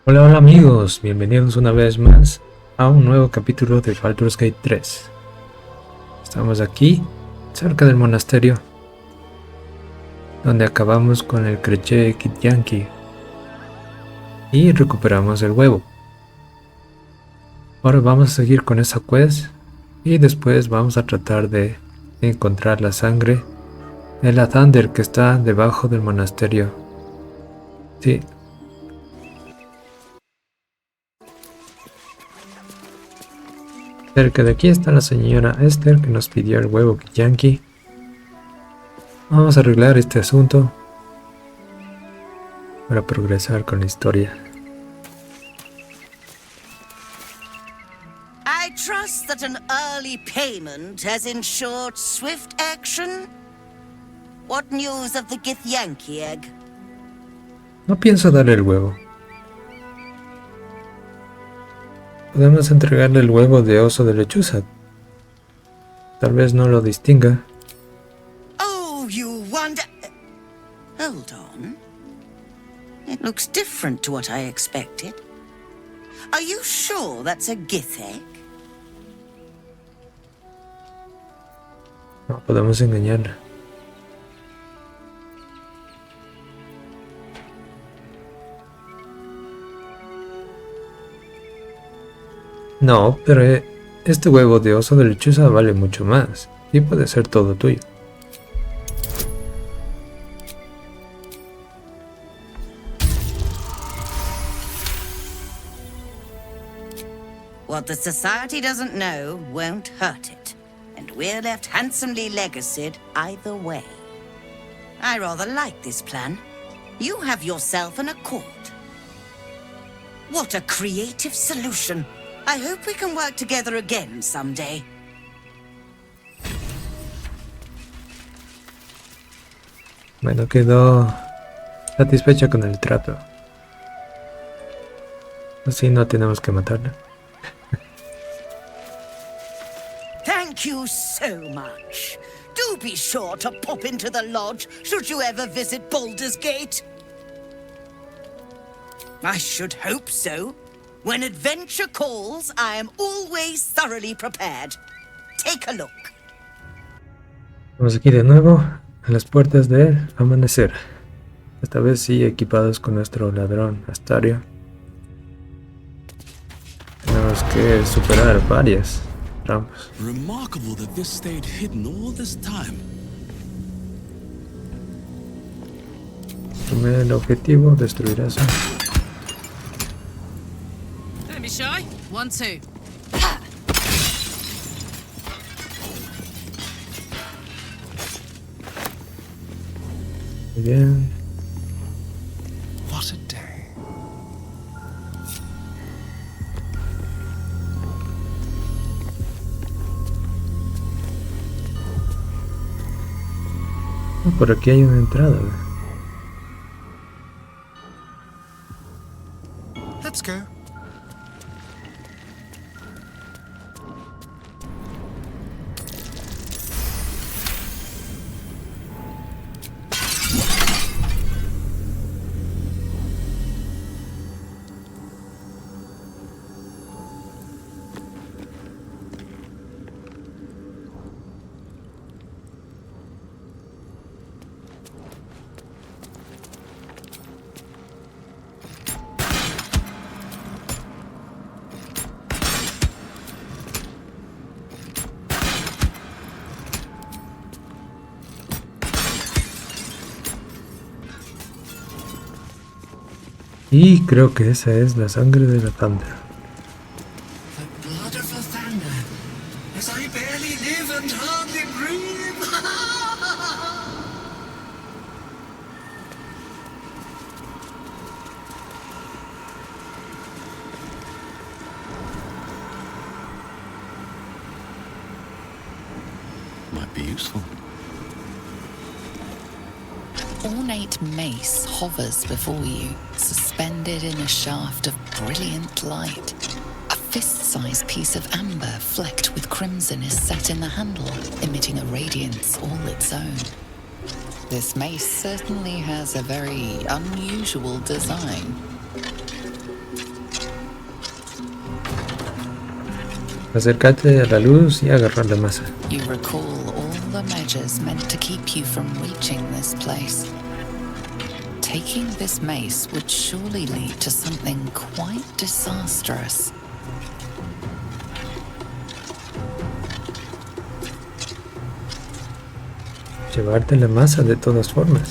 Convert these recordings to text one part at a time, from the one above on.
Hola, hola amigos, bienvenidos una vez más a un nuevo capítulo de Baldur's Gate 3. Estamos aquí, cerca del monasterio, donde acabamos con el Creche Yankee y recuperamos el huevo. Ahora vamos a seguir con esa quest y después vamos a tratar de encontrar la sangre de Lathander que está debajo del monasterio. Sí. Cerca de aquí está la señora Esther que nos pidió el huevo Yankee. Vamos a arreglar este asunto para progresar con la historia. I trust that an early payment has ensured swift action. What news of the Githyanki egg? No pienso darle el huevo. Podemos entregarle el huevo de oso-lechuza. Tal vez no lo distinga. Oh, you wonder... Hold on. It looks different to what I expected. Are you sure that's a Gith egg? No podemos engañarla. No, pero este huevo de oso-lechuza vale mucho más. Y puede ser todo tuyo. What the society doesn't know won't hurt it. And we're left handsomely legacied either way. I rather like this plan. You have yourself an accord. What a creative solution. I hope we can work together again someday. Bueno, quedó satisfecha con el trato. Así no tenemos que matarla. Thank you so much. Do be sure to pop into the lodge should you ever visit Baldur's Gate. I should hope so. When adventure calls, I am always thoroughly prepared. Take a look. Estamos aquí de nuevo a las puertas del amanecer. Esta vez sí equipados con nuestro ladrón Astario. Tenemos que superar varias trampas. Remarkable that this stayed hidden all this time. Primer objetivo, destruir eso. Don't be shy. 1, 2. Muy bien. What a day. Oh, por aquí hay una entrada. Let's go. Y creo que esa es la sangre de Lathander. The blood of Lathander, as I barely live and hardly breathe. Might be useful. Ornate mace hovers before you, suspended in a shaft of brilliant light. A fist-sized piece of amber flecked with crimson is set in the handle, emitting a radiance all its own. This mace certainly has a very unusual design. Acércate a la luz y agarrar la masa. You recall all the measures meant to keep you from reaching this place. Taking this mace would surely lead to something quite disastrous. Llevarte la masa de todas formas.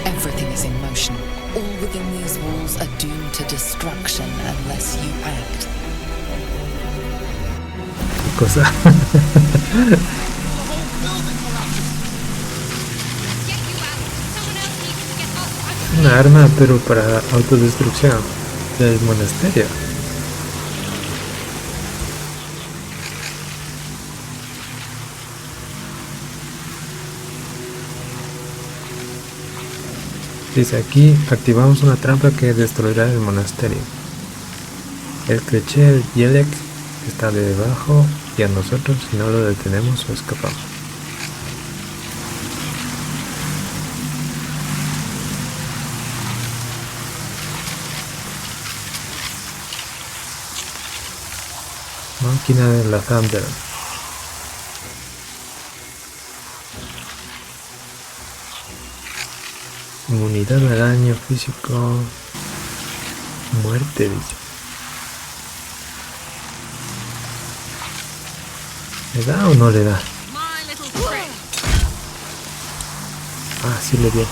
Everything is in motion. All within these walls are doomed to destruction unless you act. ¿Qué cosa? Una arma, pero para autodestrucción del monasterio. Dice aquí, activamos una trampa que destruirá el monasterio. El cliché Yelek está debajo y a nosotros, si no lo detenemos o escapamos. Máquina de Lathander. Inmunidad a daño físico. Muerte, dice. ¿Le da o no le da? My little trick. Ah, sí le dio.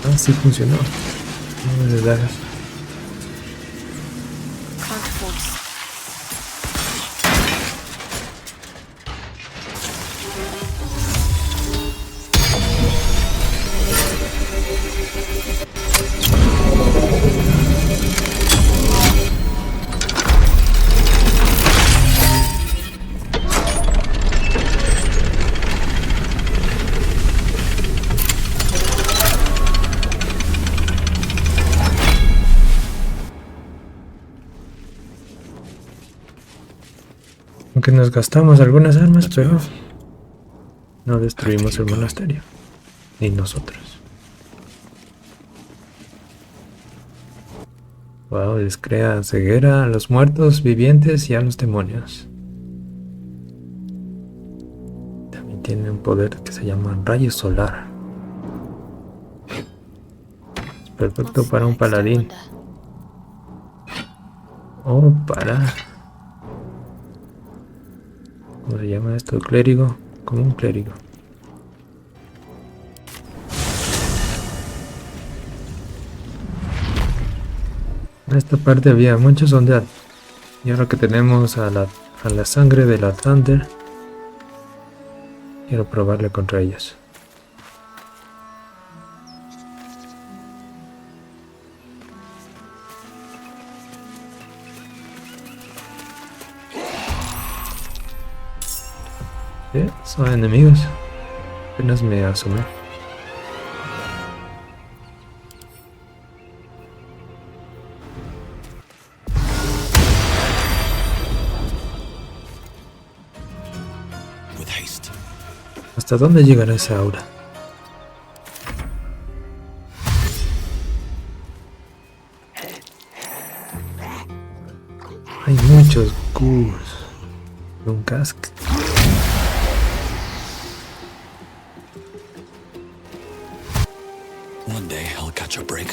Ah, sí funcionó. No le das. Aunque nos gastamos algunas armas, pero no destruimos el monasterio, ni nosotros. Wow, les crea ceguera a los muertos vivientes y a los demonios. También tiene un poder que se llama rayo solar. Es perfecto para un paladín. O para... ¿cómo se llama esto? Clérigo. Como un clérigo. En esta parte había muchos undead. Y ahora que tenemos a la sangre de Lathander, quiero probarle contra ellos. ¿Sí? Son enemigos. Apenas me asomé. ¿Hasta dónde llegará esa aura? Hay muchos Gus. Un casco. One day I'll catch a break.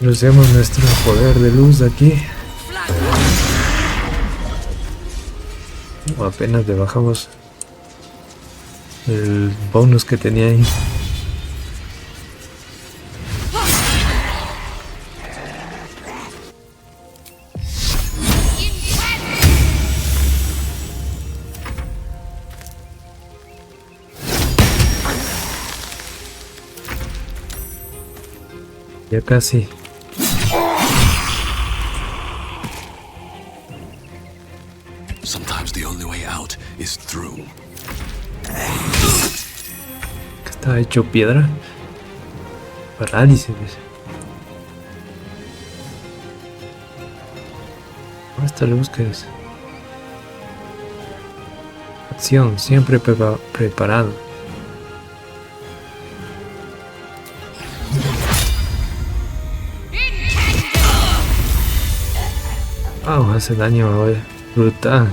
Usemos nuestro poder de luz aquí. Apenas le bajamos el bonus que tenía ahí. Ya casi. Sometimes the only way out is through. Está hecho piedra. Parálisis. Hasta lo busques. Acción, siempre preparado. Wow, hace daño ahora. Brutal.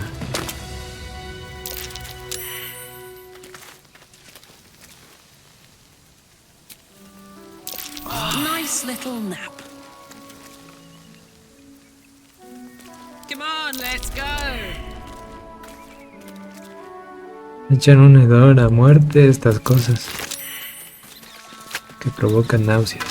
Nice little nap. Come on, let's go. Echan un hedor a muerte estas cosas que provocan náuseas.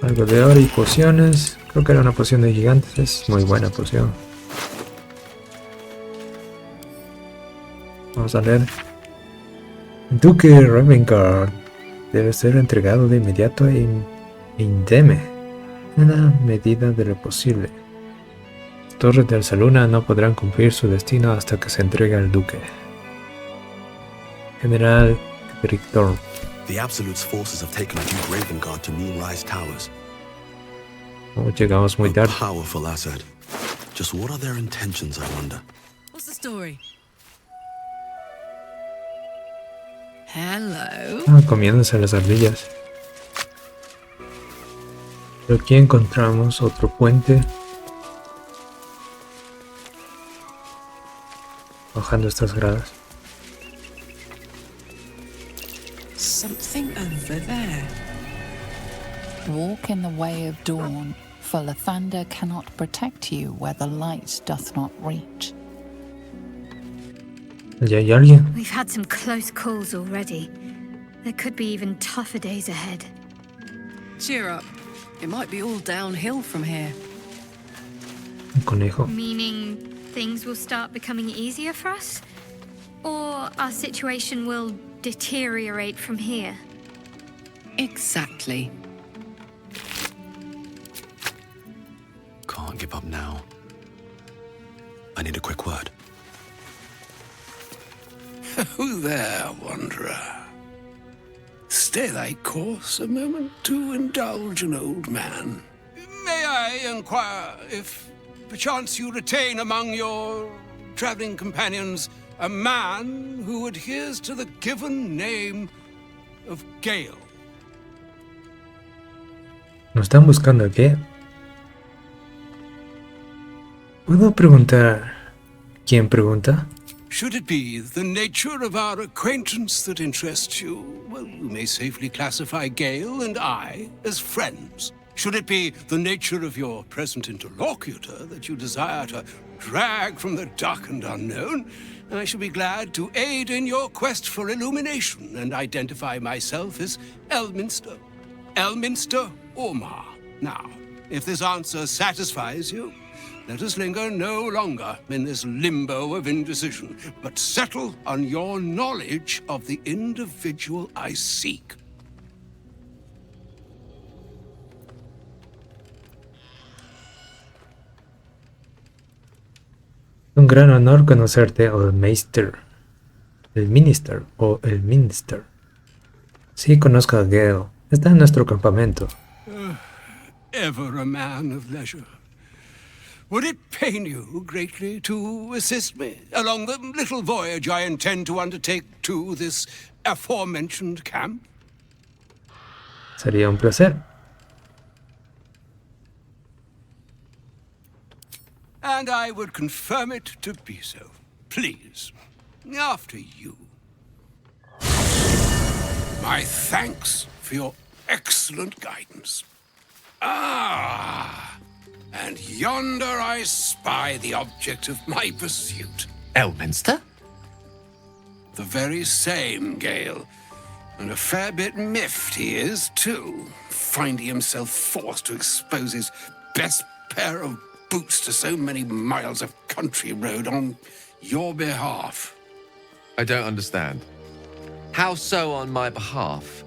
Algo de oro y pociones. Creo que era una poción de gigantes. Es muy buena poción. Vamos a leer. Duque Ravengard debe ser entregado de inmediato e indemne, en la medida de lo posible. Las torres de Alsaluna no podrán cumplir su destino hasta que se entregue al duque. General Victor. The Absolute's forces have taken Duke Ravengard to Moonrise Towers. Oh, llegamos muy A tarde. powerful asset. Just what are their intentions, I wonder? What's the story? Hello. Comiéndose las ardillas. Pero aquí encontramos otro puente. Bajando estas gradas. Something over there. Walk in the way of dawn, for Lathander cannot protect you where the light doth not reach. Allá hay alguien. We've had some close calls already. There could be even tougher days ahead. Cheer up. It might be all downhill from here. Un conejo. Meaning things will start becoming easier for us? Or our situation will deteriorate from here? Exactly. Can't give up now. I need a quick word. Who there, wanderer? Stay thy course a moment to indulge an old man. May I inquire if perchance you retain among your traveling companions a man who adheres to the given name of Gale? ¿Nos están buscando aquí? ¿Puedo preguntar quién pregunta? Should it be the nature of our acquaintance that interests you, well, you may safely classify Gale and I as friends. Should it be the nature of your present interlocutor that you desire to drag from the dark and unknown, I shall be glad to aid in your quest for illumination and identify myself as Elminster. Elminster Ormar. Now, if this answer satisfies you, let us linger no longer in this limbo of indecision, but settle on your knowledge of the individual I seek. Un gran honor conocerte, Elminster. Elminster o Elminster. Sí, conozco a Gale. Está en nuestro campamento. Ever a man of leisure. Would it pain you greatly to assist me along the little voyage I intend to undertake to this aforementioned camp? Sería un placer. And I would confirm it to be so. Please, after you. My thanks for your excellent guidance. Ah, and yonder I spy the object of my pursuit. Elminster? The very same, Gale. And a fair bit miffed he is, too, finding himself forced to expose his best pair of boots to so many miles of country road on your behalf. I don't understand. How so on my behalf?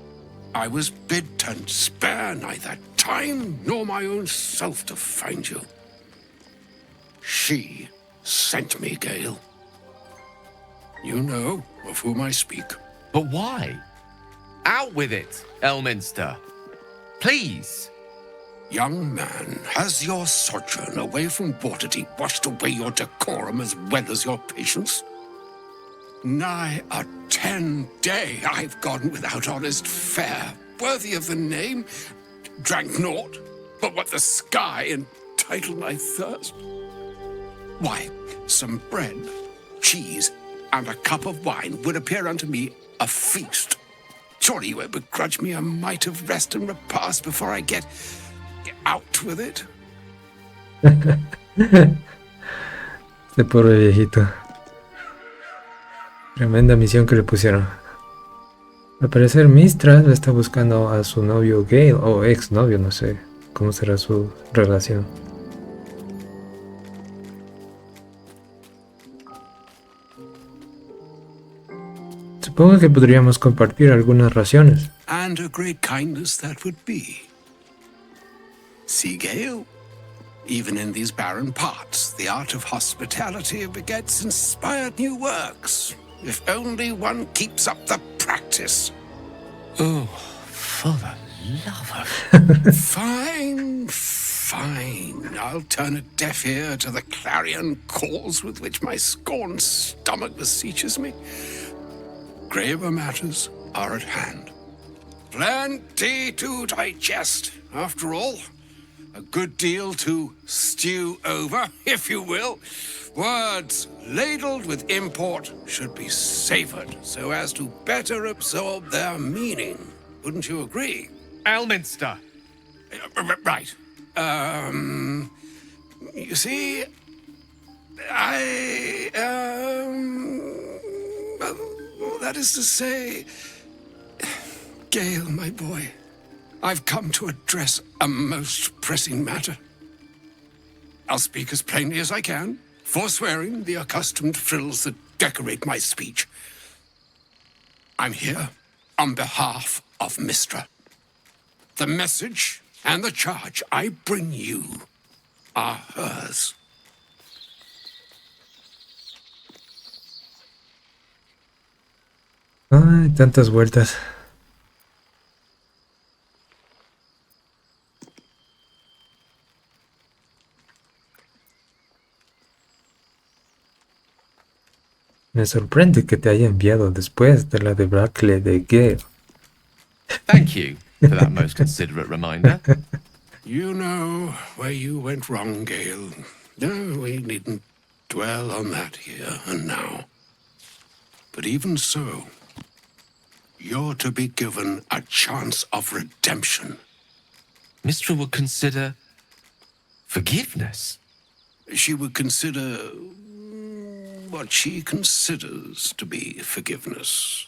I was bid to spare neither time nor my own self to find you. She sent me, Gale. You know of whom I speak. But why? Out with it, Elminster. Please. Young man, has your sojourn away from Waterdeep washed away your decorum as well as your patience? Nigh a 10-day I've gone without honest fare, worthy of the name, drank naught but what the sky entitled my thirst. Why, some bread, cheese, and a cup of wine would appear unto me a feast. Surely you won't begrudge me a mite of rest and repast before I get out with it. Este pobre viejito. Tremenda misión que le pusieron. Al parecer Mystra le está buscando a su novio Gale, o ex novio, no sé cómo será su relación. Supongo que podríamos compartir algunas raciones. And a great kindness that would be. See, Gale, even in these barren parts, the art of hospitality begets inspired new works. If only one keeps up the practice. Oh, for the love of... Fine, fine. I'll turn a deaf ear to the clarion calls with which my scorned stomach beseeches me. Graver matters are at hand. Plenty to digest, after all. A good deal to stew over, if you will. Words ladled with import should be savored so as to better absorb their meaning. Wouldn't you agree? Elminster! Right. You see, that is to say, Gale, my boy, I've come to address a most pressing matter. I'll speak as plainly as I can, forswearing the accustomed frills that decorate my speech. I'm here on behalf of Mystra. The message and the charge I bring you are hers. Ay, tantas vueltas. Me sorprende que te haya enviado después de la debacle de Gale. Thank you for that most considerate reminder. You know where you went wrong, Gale. No, we needn't dwell on that here and now. But even so, you're to be given a chance of redemption. Mystra would consider forgiveness. She would consider what she considers to be forgiveness.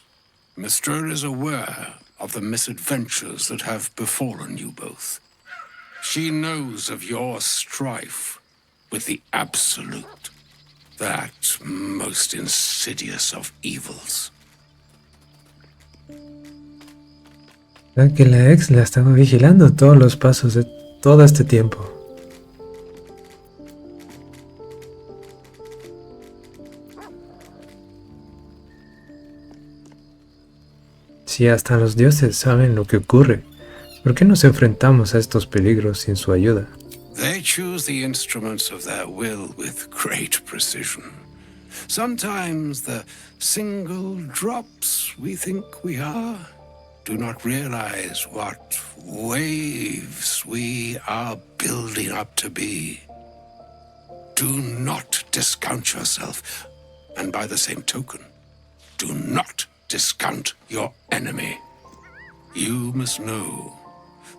Mystra is aware of the misadventures that have befallen you both. She knows of your strife with the Absolute, that most insidious of evils. Que la ex la estaba vigilando todos los pasos de todo este tiempo. Si hasta los dioses saben lo que ocurre, ¿por qué nos enfrentamos a estos peligros sin su ayuda? They choose the instruments of their will with great precision. Sometimes the single drops we think we are do not realize what waves we are building up to be. Do not discount yourself, and by the same token, do not discount your enemy. You must know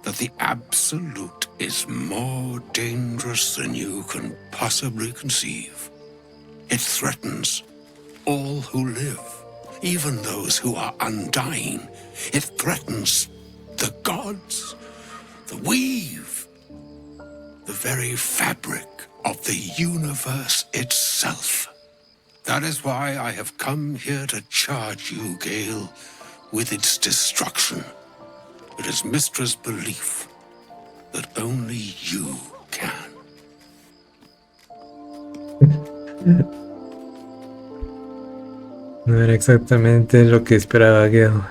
that the Absolute is more dangerous than you can possibly conceive. It threatens all who live, even those who are undying. It threatens the gods, the weave, the very fabric of the universe itself. That is why I have come here to charge you, Gale, with its destruction. It is Mystra's belief that only you can. No era exactamente lo que esperaba Gale.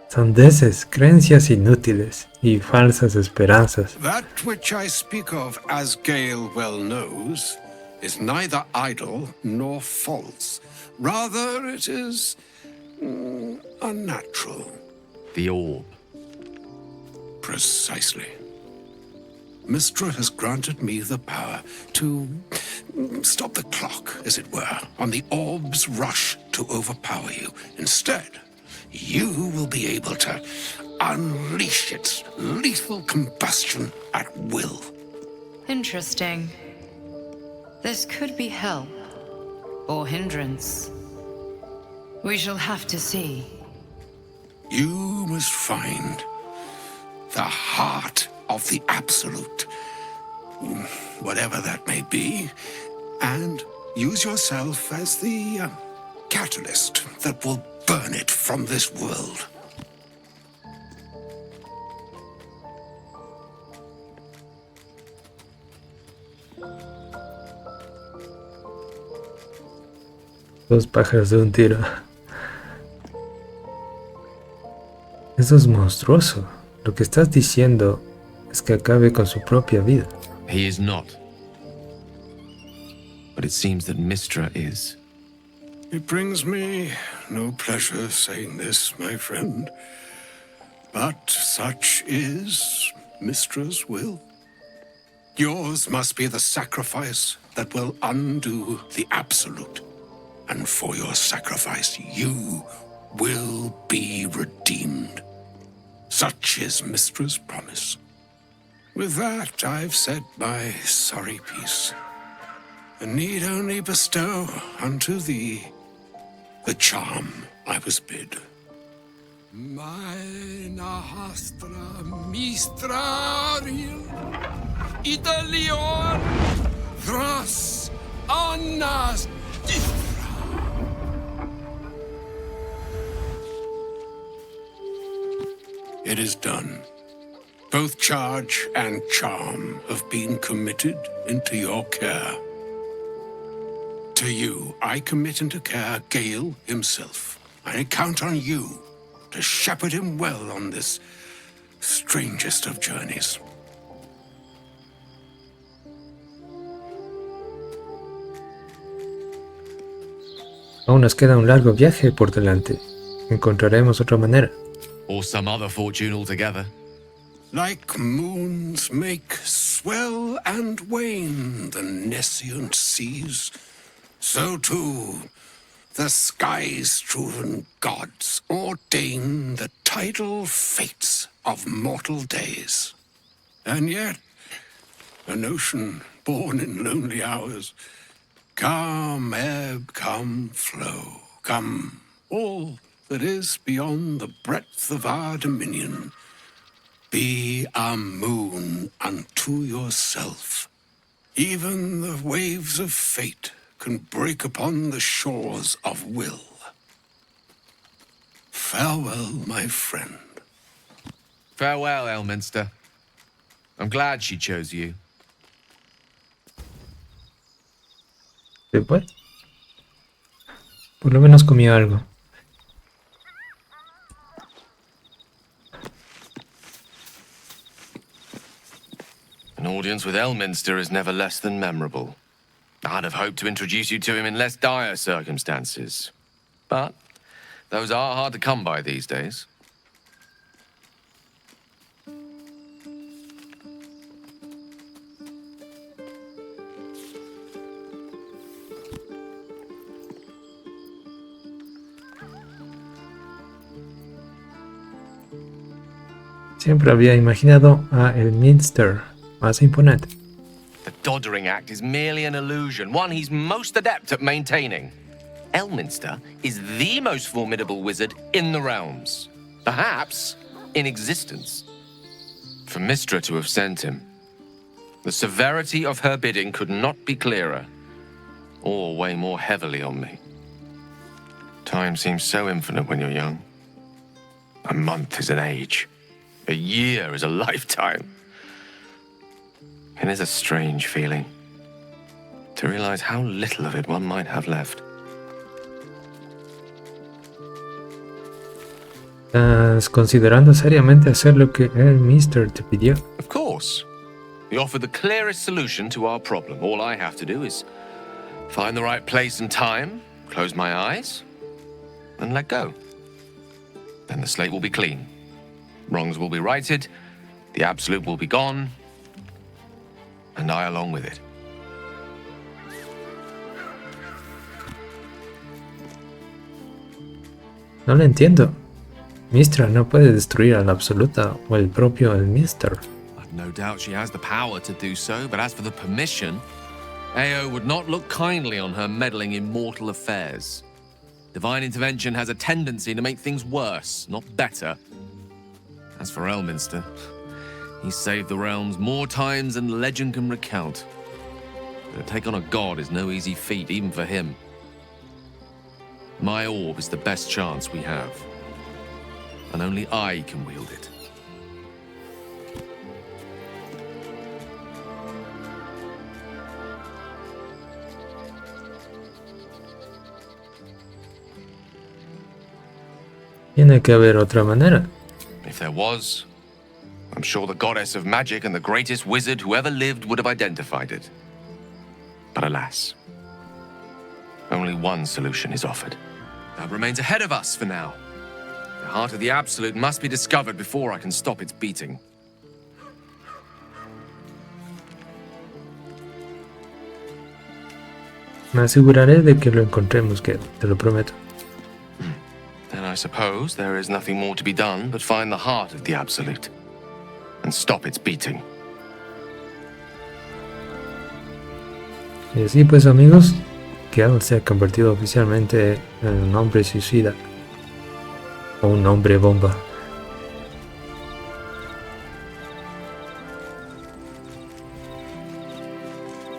Sandeces, creencias inútiles y falsas esperanzas. That which I speak of, as Gale well knows, is neither idle nor false. Rather, it is unnatural. The orb. Precisely. Mystra has granted me the power to stop the clock, as it were, on the orb's rush to overpower you. Instead, you will be able to unleash its lethal combustion at will. Interesting. This could be help or hindrance. We shall have to see. You must find the heart of the Absolute, whatever that may be, and use yourself as the catalyst that will burn it from this world. Dos pájaros de un tiro. Eso es monstruoso. Lo que estás diciendo es que acabe con su propia vida. He is not. But it seems that Mystra is. It brings me no pleasure saying this, my friend, but such is Mystra's will. Yours must be the sacrifice that will undo the Absolute. And for your sacrifice, you will be redeemed. Such is Mystra's promise. With that, I've said my sorry piece, and need only bestow unto thee the charm I was bid. Meine Hastra Mistrariel Italion Thras Annas Difra. It is done. Both charge and charm have been committed into your care. To you, I commit into care Gale himself. I count on you to shepherd him well on this strangest of journeys. Aún nos queda un largo viaje por delante. Encontraremos otra manera. Or some other fortune altogether. Like moons make swell and wane the nescient seas, so too the sky-strewn gods ordain the tidal fates of mortal days. And yet, an ocean born in lonely hours, come ebb, come flow, come all that is beyond the breadth of our dominion. Be a moon unto yourself. Even the waves of fate can break upon the shores of will. Farewell, my friend. Farewell, Elminster. I'm glad she chose you. ¿Se fue? Por lo menos comió algo. An audience with Elminster is never less than memorable. I'd have hoped to introduce you to him in less dire circumstances. But those are hard to come by these days. Siempre había imaginado a Elminster más imponente. The doddering act is merely an illusion, one he's most adept at maintaining. Elminster is the most formidable wizard in the realms, perhaps in existence. For Mystra to have sent him, the severity of her bidding could not be clearer, or weigh more heavily on me. Time seems so infinite when you're young. A month is an age. A year is a lifetime. It is a strange feeling to realize how little of it one might have left. ¿Estás considerando seriamente hacer lo que Elminster te pidió? Of course. We offer the clearest solution to our problem. All I have to do is find the right place and time, close my eyes, and let go. Then the slate will be clean. Wrongs will be righted, the absolute will be gone, and I along with it. No lo entiendo. Mystra no puede destruir a la absoluta o el propio Elminster. I've no doubt she has the power to do so, but as for the permission, Ao would not look kindly on her meddling in mortal affairs. Divine intervention has a tendency to make things worse, not better. As for Elminster, he saved the realms more times than legend can recount. But to take on a god is no easy feat, even for him. My orb is the best chance we have, and only I can wield it. Tiene que haber otra manera. If there was, I'm sure the goddess of magic and the greatest wizard who ever lived would have identified it. But alas, only one solution is offered. That remains ahead of us for now. The heart of the Absolute must be discovered before I can stop its beating. Me aseguraré de que lo encontremos, Gale, te lo prometo. Then I suppose there is nothing more to be done but find the heart of the Absolute and stop its beating. Y así pues, amigos, Gale se ha convertido oficialmente en un hombre suicida. O un hombre bomba.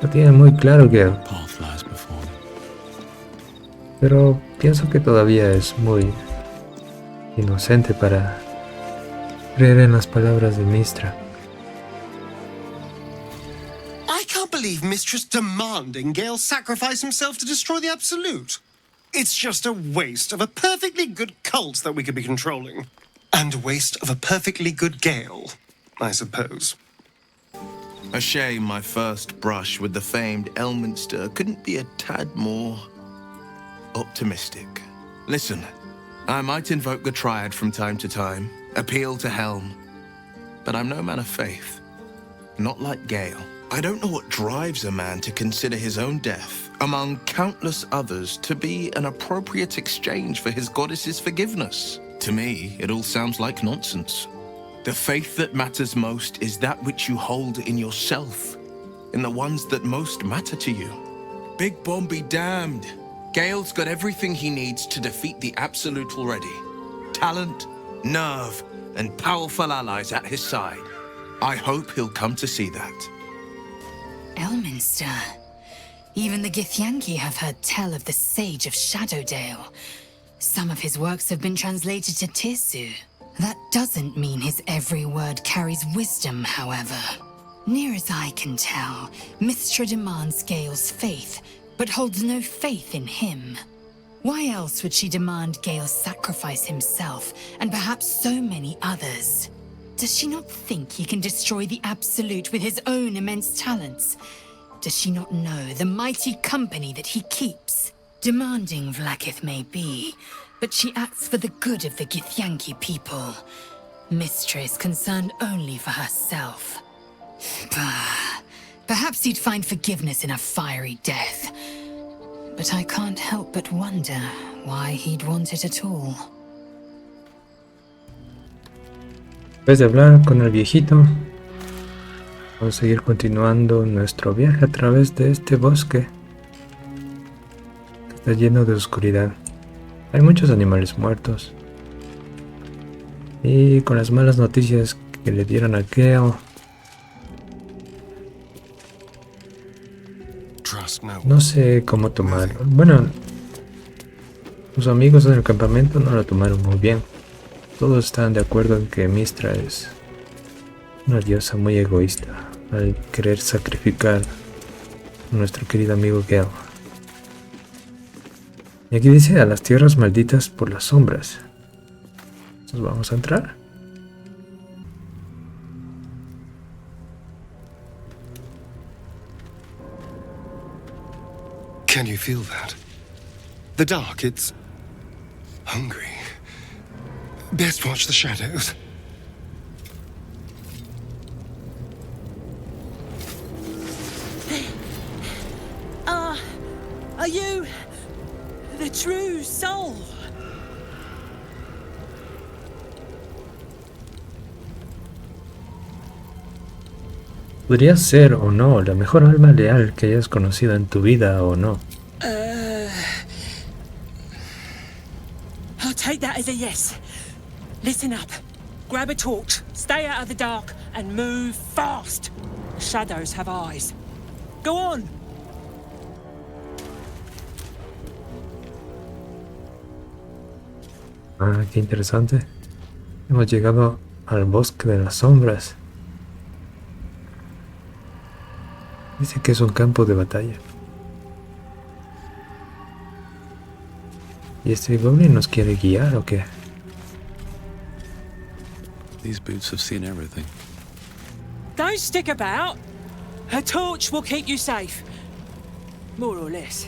Lo tiene muy claro, Gale. Pero pienso que todavía es muy inocente para creer en las palabras de Mystra. I can't believe Mistress demanding Gale sacrifice himself to destroy the Absolute. It's just a waste of a perfectly good cult that we could be controlling. And a waste of a perfectly good Gale, I suppose. A shame my first brush with the famed Elminster couldn't be a tad more optimistic. Listen, I might invoke the Triad from time to time, appeal to Helm, but I'm no man of faith. Not like Gale. I don't know what drives a man to consider his own death, among countless others, to be an appropriate exchange for his goddess's forgiveness. To me, it all sounds like nonsense. The faith that matters most is that which you hold in yourself, in the ones that most matter to you. Big Bomb be damned. Gale's got everything he needs to defeat the Absolute already. Talent, nerve, and powerful allies at his side. I hope he'll come to see that. Elminster. Even the Githyanki have heard tell of the Sage of Shadowdale. Some of his works have been translated to Tirsu. That doesn't mean his every word carries wisdom, however. Near as I can tell, Mystra demands Gale's faith but holds no faith in him. Why else would she demand Gale sacrifice himself, and perhaps so many others? Does she not think he can destroy the Absolute with his own immense talents? Does she not know the mighty company that he keeps? Demanding Vlaakith may be, but she acts for the good of the Githyanki people. Mystra is concerned only for herself. Perhaps he'd find forgiveness in a fiery death. But I can't help but wonder why he'd want it at all. Después de hablar con el viejito, vamos a seguir continuando nuestro viaje a través de este bosque que está lleno de oscuridad. Hay muchos animales muertos. Y con las malas noticias que le dieron a Gale, no sé cómo tomarlo. Bueno, sus amigos en el campamento no lo tomaron muy bien. Todos están de acuerdo en que Mystra es una diosa muy egoísta al querer sacrificar a nuestro querido amigo Gale. Y aquí dice a las tierras malditas por las sombras. Entonces vamos a entrar. Can you feel that? The dark, it's hungry. Best watch the shadows. Are you the true soul? Podría ser o no la mejor alma leal que hayas conocido en tu vida o no. I'll take that as a yes. Listen up. Grab a torch, stay out of the dark, and move fast. Shadows have eyes. Go on! Ah, qué interesante. Hemos llegado al bosque de las sombras. Dice que es un campo de batalla. ¿Y este goblin nos quiere guiar o qué? These boots have seen everything. Don't stick about. Her torch will keep you safe. More or less.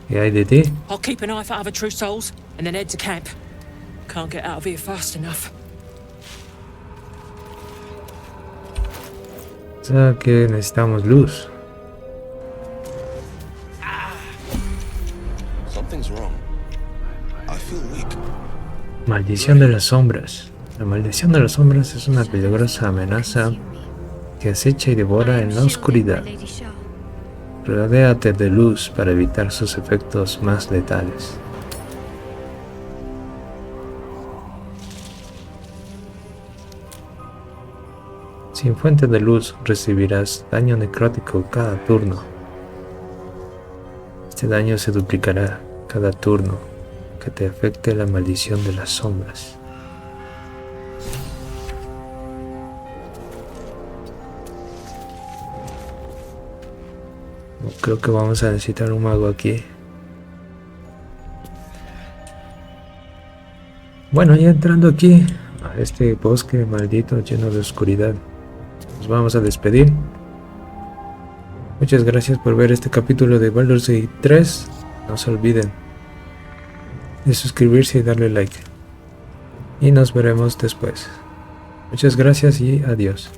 ¿Qué hay de ti? I'll keep an eye for other true souls and then head to camp. Can't get out of here fast enough. O sea que necesitamos luz. Something's wrong. I feel weak. Maldición de las sombras. La maldición de las sombras es una peligrosa amenaza que acecha y devora en la oscuridad. Rodéate de luz para evitar sus efectos más letales. Sin fuente de luz recibirás daño necrótico cada turno. Este daño se duplicará cada turno que te afecte la maldición de las sombras. Creo que vamos a necesitar un mago aquí. Bueno, ya entrando aquí a este bosque maldito lleno de oscuridad, nos vamos a despedir. Muchas gracias por ver este capítulo de Baldur 3. No se olviden de suscribirse y darle like. Y nos veremos después. Muchas gracias y adiós.